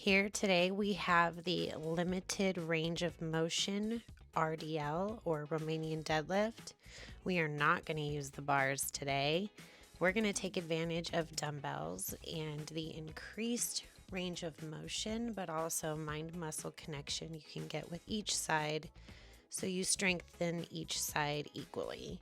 Here today we have the limited range of motion RDL or Romanian deadlift. We are not going to use the bars today. We're going to take advantage of dumbbells and the increased range of motion, but also mind-muscle connection you can get with each side, so you strengthen each side equally.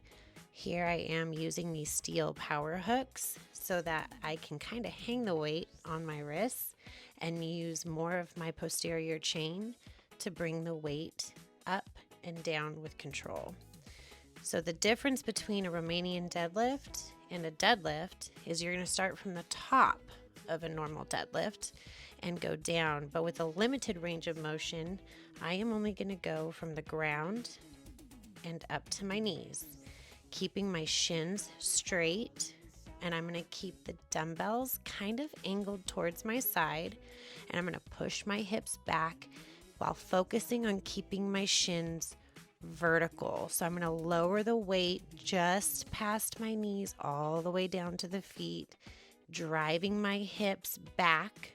Here I am using these steel power hooks so that I can kind of hang the weight on my wrists and use more of my posterior chain to bring the weight up and down with control. So the difference between a Romanian deadlift and a deadlift is you're going to start from the top of a normal deadlift and go down, but with a limited range of motion, I am only going to go from the ground and up to my knees, keeping my shins straight, and I'm going to keep the dumbbells kind of angled towards my side, and I'm going to push my hips back while focusing on keeping my shins vertical. So I'm going to lower the weight just past my knees all the way down to the feet, driving my hips back,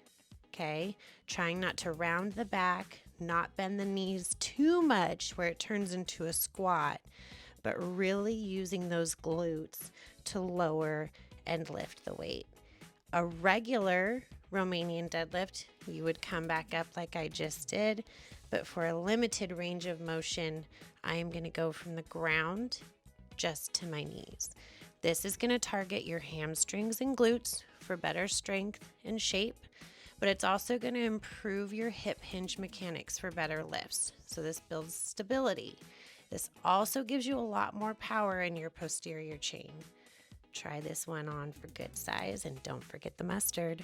okay? Trying not to round the back, not bend the knees too much where it turns into a squat, but really using those glutes to lower and lift the weight. A regular Romanian deadlift, you would come back up like I just did, but for a limited range of motion, I am going to go from the ground just to my knees. This is going to target your hamstrings and glutes for better strength and shape, but it's also going to improve your hip hinge mechanics for better lifts. So this builds stability. This also gives you a lot more power in your posterior chain. Try this one on for good size, and don't forget the mustard.